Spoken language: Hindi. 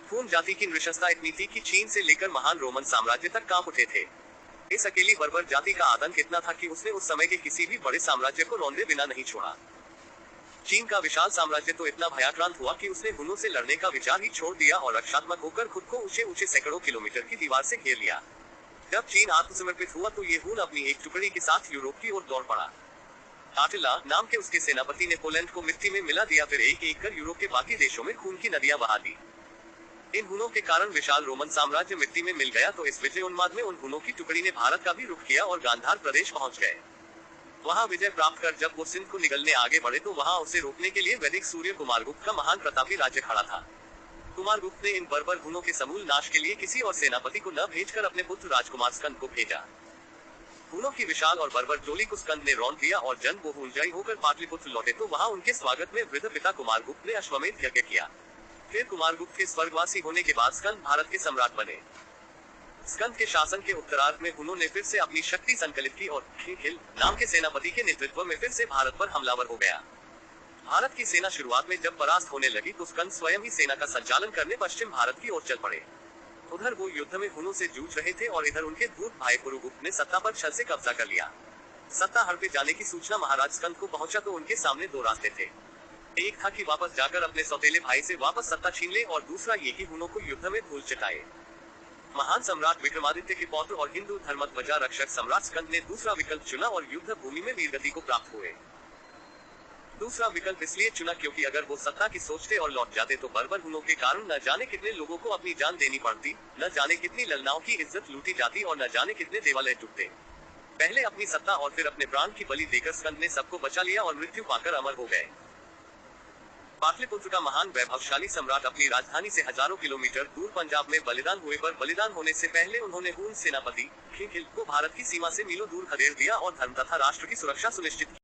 खून जाति की नृशंसता इतनी थी कि चीन से लेकर महान रोमन साम्राज्य तक कांप उठे थे। इस अकेली बर्बर जाति का आतंक इतना था कि उसने उस समय के किसी भी बड़े साम्राज्य को रौंदे बिना नहीं छोड़ा। चीन का विशाल साम्राज्य तो इतना भयाक्रांत हुआ कि उसने हुनों से लड़ने का विचार ही छोड़ दिया और रक्षात्मक होकर खुद को ऊंचे ऊंचे सैकड़ों किलोमीटर की दीवार से घेर लिया। जब चीन आत्मसमर्पित हुआ तो ये हुन अपनी एक टुकड़ी के साथ यूरोप की ओर दौड़ पड़ा। आटिला नाम के उसके सेनापति ने पोलैंड को मिट्टी में मिला दिया, फिर एक एक कर यूरोप के बाकी देशों में खून की नदियां बहा दी। इन हुनों के कारण विशाल रोमन साम्राज्य मिट्टी में मिल गया तो इस विजय उन्माद में उन हुनों की टुकड़ी ने भारत का भी रुख किया और गांधार प्रदेश पहुंच गए। वहां विजय प्राप्त कर जब वो सिंध को निगलने आगे बढ़े तो वहां उसे रोकने के लिए वैदिक सूर्य कुमारगुप्त का महान प्रतापी राज्य खड़ा था। कुमारगुप्त ने इन बर्बर हुनों के समूल नाश के लिए किसी और सेनापति को न भेजकर अपने पुत्र राजकुमार स्कंद को भेजा। हुनों की विशाल और बर्बर टोली को स्कंद ने रौंद दिया और जन वो ऊंचाई होकर पाटलिपुत्र लौटे तो वहां उनके स्वागत में वृद्ध पिता कुमारगुप्त ने अश्वमेध यज्ञ किया। फिर कुमारगुप्त के स्वर्गवासी होने के बाद स्कंद भारत के सम्राट बने। स्कंद के शासन के उत्तरार्ध में हुनों ने फिर से अपनी शक्ति संकलित की और खिल नाम के सेनापति के नेतृत्व में फिर से भारत पर हमलावर हो गया। भारत की सेना शुरुआत में जब परास्त होने लगी तो स्कंद स्वयं ही सेना का संचालन करने पश्चिम भारत की ओर चल पड़े। उधर वो युद्ध में हुनों से जूझ रहे थे और इधर उनके धूर्त भाई पुरुगुप्त ने सत्ता पर छल से कब्जा कर लिया। सत्ता हड़पे जाने की सूचना महाराज स्कंद को पहुंचा तो उनके सामने दो रास्ते थे। एक था कि वापस जाकर अपने सौतेले भाई से वापस सत्ता छीन ले और दूसरा ये कि हुनों को युद्ध में धूल चटाए। महान सम्राट विक्रमादित्य के पौत्र और हिंदू धर्मध्वजा रक्षक सम्राट स्कंद ने दूसरा विकल्प चुना और युद्ध भूमि में वीरगति को प्राप्त हुए। दूसरा विकल्प इसलिए चुना क्योंकि अगर वो सत्ता की सोचते और लौट जाते तो बर्बर हुनों के कारण न जाने कितने लोगों को अपनी जान देनी पड़ती, न जाने कितनी ललनाओं की इज्जत लूटी जाती और न जाने कितने देवालय टूटते। पहले अपनी सत्ता और फिर अपने प्राण की बलि देकर स्कंद ने सबको बचा लिया और मृत्यु पाकर अमर हो गए। पाटलिपुत्र का महान वैभवशाली सम्राट अपनी राजधानी से हजारों किलोमीटर दूर पंजाब में बलिदान हुए, पर बलिदान होने से पहले उन्होंने हुन सेनापति खिल को भारत की सीमा से मीलों दूर खदेड़ दिया और धर्म तथा राष्ट्र की सुरक्षा सुनिश्चित की।